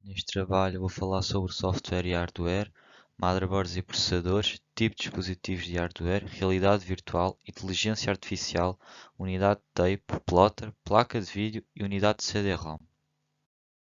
Neste trabalho vou falar sobre software e hardware, motherboards e processadores, tipo de dispositivos de hardware, realidade virtual, inteligência artificial, unidade de tape, plotter, placa de vídeo e unidade de CD-ROM.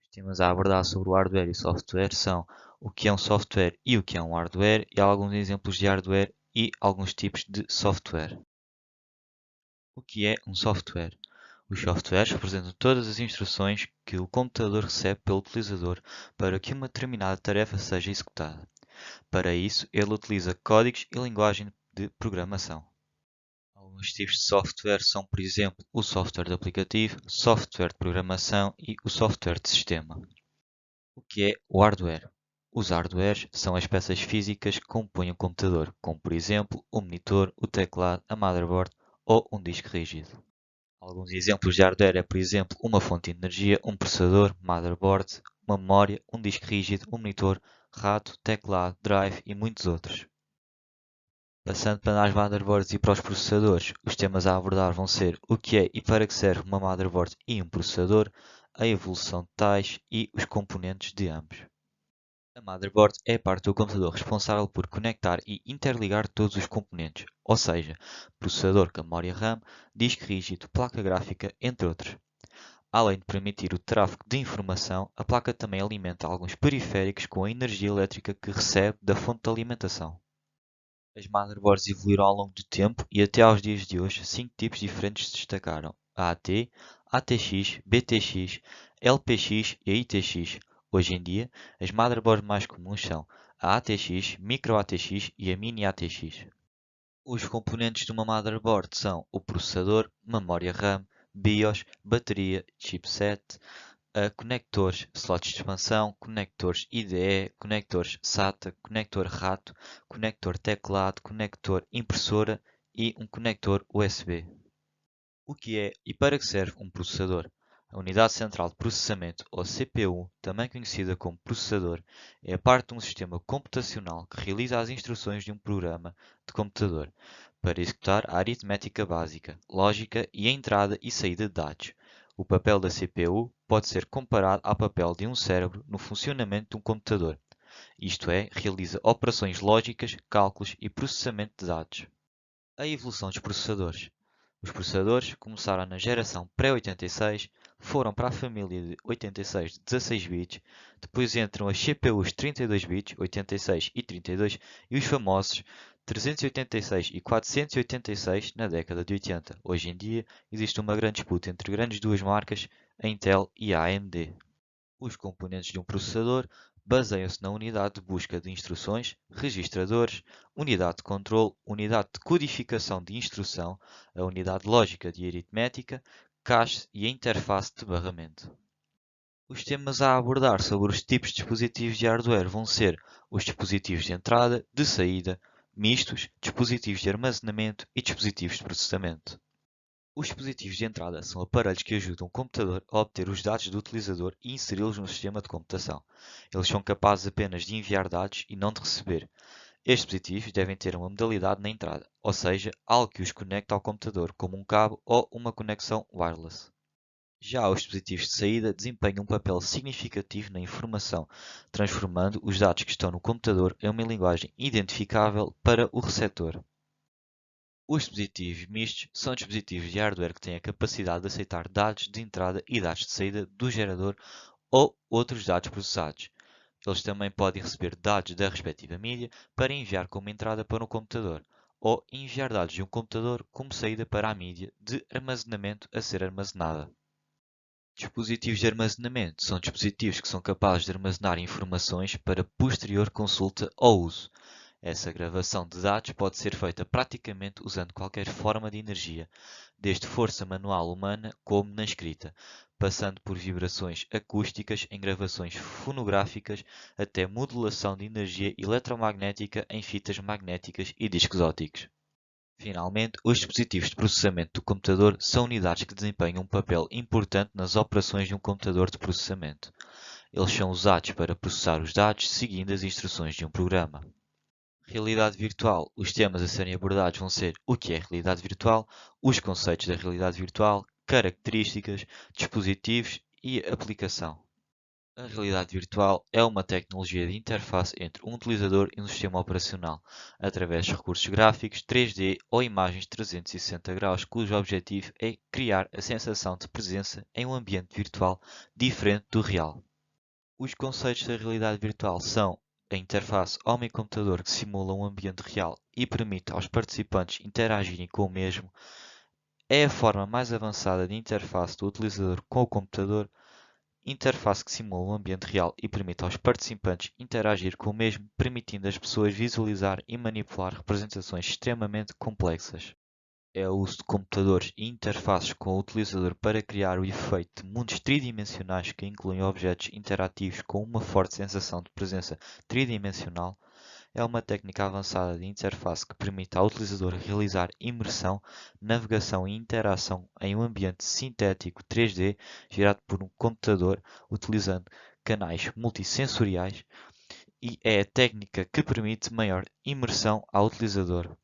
Os temas a abordar sobre o hardware e software são o que é um software e o que é um hardware e alguns exemplos de hardware e alguns tipos de software. O que é um software? Os softwares representam todas as instruções que o computador recebe pelo utilizador para que uma determinada tarefa seja executada. Para isso, ele utiliza códigos e linguagem de programação. Alguns tipos de software são, por exemplo, o software de aplicativo, software de programação e o software de sistema. O que é o hardware? Os hardwares são as peças físicas que compõem o computador, como por exemplo o monitor, o teclado, a motherboard ou um disco rígido. Alguns exemplos de hardware é, por exemplo, uma fonte de energia, um processador, motherboard, uma memória, um disco rígido, um monitor, rato, teclado, drive e muitos outros. Passando para as motherboards e para os processadores, os temas a abordar vão ser o que é e para que serve uma motherboard e um processador, a evolução de tais e os componentes de ambos. A motherboard é a parte do computador responsável por conectar e interligar todos os componentes, ou seja, processador com a memória RAM, disco rígido, placa gráfica, entre outros. Além de permitir o tráfego de informação, a placa também alimenta alguns periféricos com a energia elétrica que recebe da fonte de alimentação. As motherboards evoluíram ao longo do tempo e até aos dias de hoje, 5 tipos diferentes se destacaram: a AT, ATX, BTX, LPX e a ITX. Hoje em dia, as motherboards mais comuns são a ATX, Micro ATX e a Mini ATX. Os componentes de uma motherboard são o processador, memória RAM, BIOS, bateria, chipset, conectores, slots de expansão, conectores IDE, conectores SATA, conector rato, conector teclado, conector impressora e um conector USB. O que é e para que serve um processador? A unidade central de processamento, ou CPU, também conhecida como processador, é a parte de um sistema computacional que realiza as instruções de um programa de computador para executar a aritmética básica, lógica e a entrada e saída de dados. O papel da CPU pode ser comparado ao papel de um cérebro no funcionamento de um computador, isto é, realiza operações lógicas, cálculos e processamento de dados. A evolução dos processadores. Os processadores começaram na geração pré-86, foram para a família de 86 de 16 bits, depois entram as CPUs 32 bits, 86 e 32, e os famosos 386 e 486 na década de 80. Hoje em dia, existe uma grande disputa entre grandes duas marcas, a Intel e a AMD. Os componentes de um processador baseiam-se na unidade de busca de instruções, registradores, unidade de controle, unidade de codificação de instrução, a unidade lógica de aritmética, cache e a interface de barramento. Os temas a abordar sobre os tipos de dispositivos de hardware vão ser os dispositivos de entrada, de saída, mistos, dispositivos de armazenamento e dispositivos de processamento. Os dispositivos de entrada são aparelhos que ajudam o computador a obter os dados do utilizador e inseri-los no sistema de computação. Eles são capazes apenas de enviar dados e não de receber. Estes dispositivos devem ter uma modalidade na entrada, ou seja, algo que os conecta ao computador, como um cabo ou uma conexão wireless. Já os dispositivos de saída desempenham um papel significativo na informação, transformando os dados que estão no computador em uma linguagem identificável para o receptor. Os dispositivos mistos são dispositivos de hardware que têm a capacidade de aceitar dados de entrada e dados de saída do gerador ou outros dados processados. Eles também podem receber dados da respectiva mídia para enviar como entrada para um computador, ou enviar dados de um computador como saída para a mídia de armazenamento a ser armazenada. Dispositivos de armazenamento são dispositivos que são capazes de armazenar informações para posterior consulta ou uso. Essa gravação de dados pode ser feita praticamente usando qualquer forma de energia, desde força manual humana como na escrita, passando por vibrações acústicas em gravações fonográficas até modulação de energia eletromagnética em fitas magnéticas e discos ópticos. Finalmente, os dispositivos de processamento do computador são unidades que desempenham um papel importante nas operações de um computador de processamento. Eles são usados para processar os dados seguindo as instruções de um programa. Realidade virtual. Os temas a serem abordados vão ser o que é realidade virtual, os conceitos da realidade virtual, características, dispositivos e aplicação. A realidade virtual é uma tecnologia de interface entre um utilizador e um sistema operacional, através de recursos gráficos, 3D ou imagens 360 graus, cujo objetivo é criar a sensação de presença em um ambiente virtual diferente do real. Os conceitos da realidade virtual são a interface homem-computador que simula um ambiente real e permite aos participantes interagirem com o mesmo, é a forma mais avançada de interface do utilizador com o computador, interface que simula um ambiente real e permite aos participantes interagir com o mesmo, permitindo às pessoas visualizar e manipular representações extremamente complexas. É o uso de computadores e interfaces com o utilizador para criar o efeito de mundos tridimensionais que incluem objetos interativos com uma forte sensação de presença tridimensional. É uma técnica avançada de interface que permite ao utilizador realizar imersão, navegação e interação em um ambiente sintético 3D gerado por um computador, utilizando canais multissensoriais, e é a técnica que permite maior imersão ao utilizador.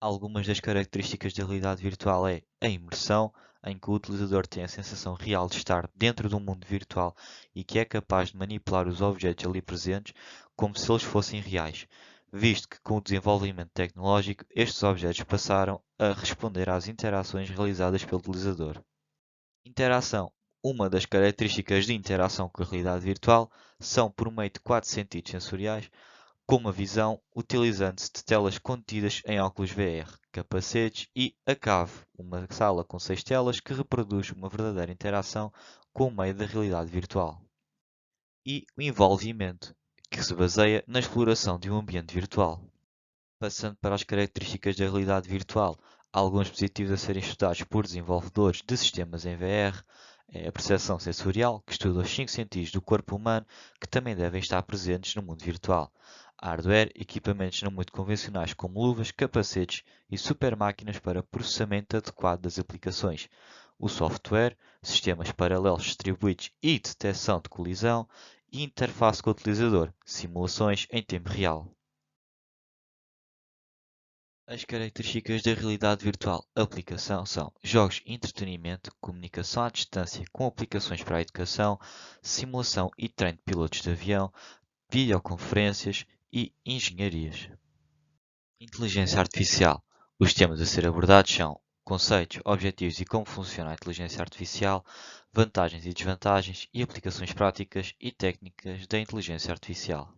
Algumas das características da realidade virtual é a imersão, em que o utilizador tem a sensação real de estar dentro de um mundo virtual e que é capaz de manipular os objetos ali presentes como se eles fossem reais, visto que com o desenvolvimento tecnológico estes objetos passaram a responder às interações realizadas pelo utilizador. Interação. Uma das características de interação com a realidade virtual são por meio de quatro sentidos sensoriais, como a visão, utilizando-se de telas contidas em óculos VR, capacetes e a Cave, uma sala com 6 telas que reproduz uma verdadeira interação com o meio da realidade virtual. E o envolvimento, que se baseia na exploração de um ambiente virtual. Passando para as características da realidade virtual, alguns dispositivos a serem estudados por desenvolvedores de sistemas em VR é a percepção sensorial, que estuda os 5 sentidos do corpo humano, que também devem estar presentes no mundo virtual. Hardware, equipamentos não muito convencionais como luvas, capacetes e supermáquinas para processamento adequado das aplicações. O software, sistemas paralelos distribuídos e detecção de colisão, e interface com o utilizador, simulações em tempo real. As características da realidade virtual aplicação são jogos e entretenimento, comunicação à distância com aplicações para a educação, simulação e treino de pilotos de avião, videoconferências e engenharias. Inteligência artificial. Os temas a ser abordados são conceitos, objetivos e como funciona a inteligência artificial, vantagens e desvantagens e aplicações práticas e técnicas da inteligência artificial.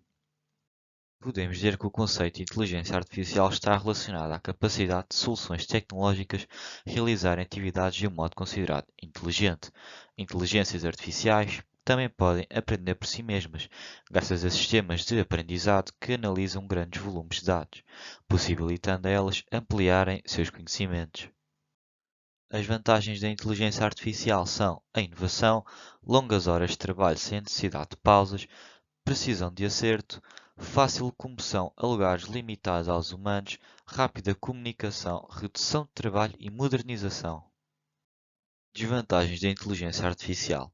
Podemos dizer que o conceito de inteligência artificial está relacionado à capacidade de soluções tecnológicas realizarem atividades de um modo considerado inteligente. Inteligências artificiais também podem aprender por si mesmas, graças a sistemas de aprendizado que analisam grandes volumes de dados, possibilitando a elas ampliarem seus conhecimentos. As vantagens da inteligência artificial são a inovação, longas horas de trabalho sem necessidade de pausas, precisão de acerto, fácil locomoção a lugares limitados aos humanos, rápida comunicação, redução de trabalho e modernização. Desvantagens da inteligência artificial.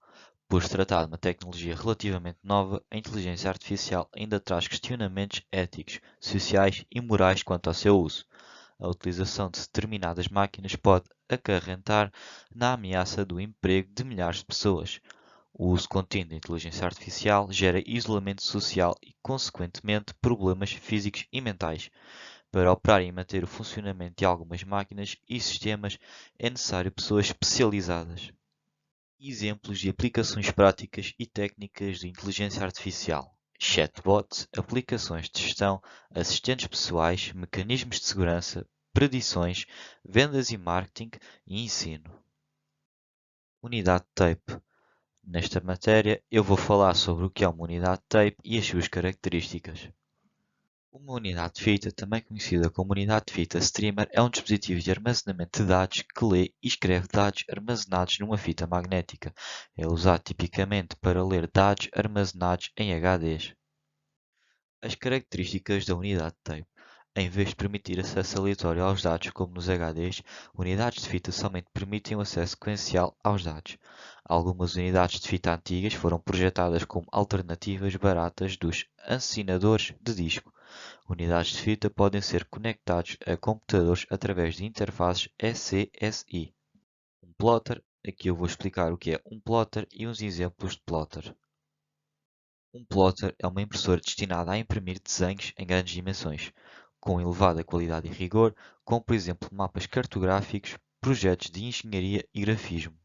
Por se tratar de uma tecnologia relativamente nova, a inteligência artificial ainda traz questionamentos éticos, sociais e morais quanto ao seu uso. A utilização de determinadas máquinas pode acarretar na ameaça do emprego de milhares de pessoas. O uso contínuo da inteligência artificial gera isolamento social e, consequentemente, problemas físicos e mentais. Para operar e manter o funcionamento de algumas máquinas e sistemas é necessário pessoas especializadas. Exemplos de aplicações práticas e técnicas de inteligência artificial: chatbots, aplicações de gestão, assistentes pessoais, mecanismos de segurança, predições, vendas e marketing e ensino. Unidade de tape. Nesta matéria, eu vou falar sobre o que é uma unidade de tape e as suas características. Uma unidade de fita, também conhecida como unidade de fita streamer, é um dispositivo de armazenamento de dados que lê e escreve dados armazenados numa fita magnética. É usado tipicamente para ler dados armazenados em HDs. As características da unidade de tape. Em vez de permitir acesso aleatório aos dados, como nos HDs, unidades de fita somente permitem o acesso sequencial aos dados. Algumas unidades de fita antigas foram projetadas como alternativas baratas dos assinadores de disco. Unidades de fita podem ser conectados a computadores através de interfaces SCSI. Um plotter. Aqui eu vou explicar o que é um plotter e uns exemplos de plotter. Um plotter é uma impressora destinada a imprimir desenhos em grandes dimensões, com elevada qualidade e rigor, como por exemplo mapas cartográficos, projetos de engenharia e grafismo.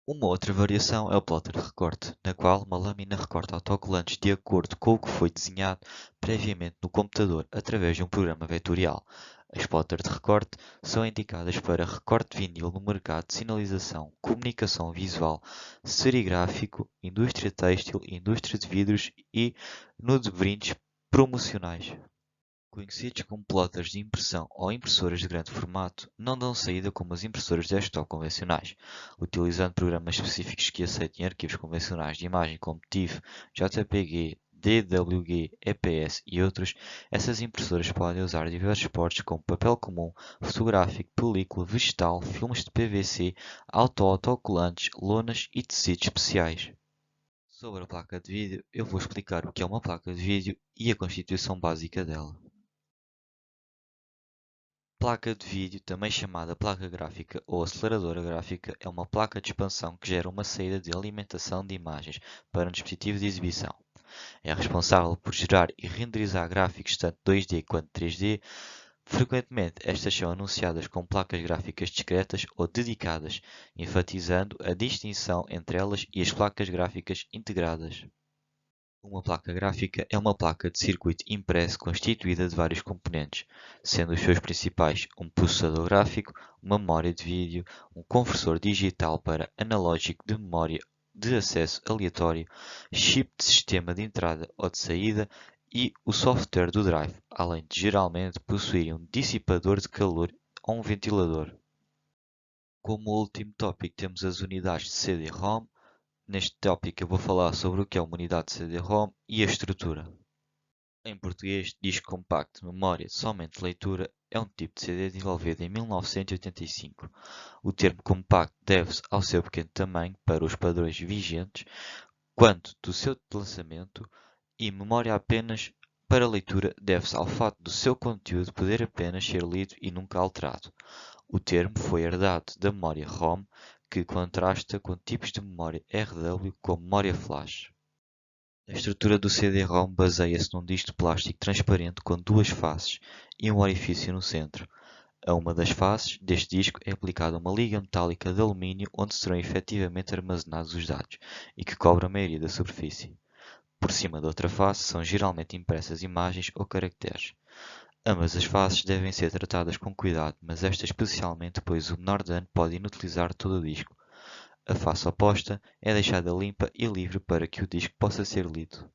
Uma outra variação é o plotter de recorte, na qual uma lâmina recorta autocolantes de acordo com o que foi desenhado previamente no computador através de um programa vetorial. As plotters de recorte são indicadas para recorte de vinil no mercado de sinalização, comunicação visual, serigráfico, indústria têxtil, indústria de vidros e no de brindes promocionais. Conhecidos como plotters de impressão ou impressoras de grande formato, não dão saída como as impressoras desktop convencionais, utilizando programas específicos que aceitem arquivos convencionais de imagem como TIFF, JPG, DWG, EPS e outros. Essas impressoras podem usar diversos suportes como papel comum, fotográfico, película, vegetal, filmes de PVC, autocolantes, lonas e tecidos especiais. Sobre a placa de vídeo, eu vou explicar o que é uma placa de vídeo e a constituição básica dela. Placa de vídeo, também chamada placa gráfica ou aceleradora gráfica, é uma placa de expansão que gera uma saída de alimentação de imagens para um dispositivo de exibição. É responsável por gerar e renderizar gráficos tanto 2D quanto 3D. Frequentemente, estas são anunciadas como placas gráficas discretas ou dedicadas, enfatizando a distinção entre elas e as placas gráficas integradas. Uma placa gráfica é uma placa de circuito impresso constituída de vários componentes, sendo os seus principais um processador gráfico, uma memória de vídeo, um conversor digital para analógico de memória de acesso aleatório, chip de sistema de entrada ou de saída e o software do drive, além de geralmente possuir um dissipador de calor ou um ventilador. Como último tópico temos as unidades de CD-ROM. Neste tópico eu vou falar sobre o que é uma unidade de CD-ROM e a estrutura. Em português, disco compacto, memória somente leitura, é um tipo de CD desenvolvido em 1985. O termo compacto deve-se ao seu pequeno tamanho para os padrões vigentes quanto do seu lançamento e memória apenas para leitura deve-se ao fato do seu conteúdo poder apenas ser lido e nunca alterado. O termo foi herdado da memória ROM, que contrasta com tipos de memória RW como memória flash. A estrutura do CD-ROM baseia-se num disco de plástico transparente com duas faces e um orifício no centro. A uma das faces deste disco é aplicada uma liga metálica de alumínio onde serão efetivamente armazenados os dados e que cobre a maioria da superfície. Por cima da outra face são geralmente impressas imagens ou caracteres. Ambas as faces devem ser tratadas com cuidado, mas esta especialmente pois o menor dano pode inutilizar todo o disco. A face oposta é deixada limpa e livre para que o disco possa ser lido.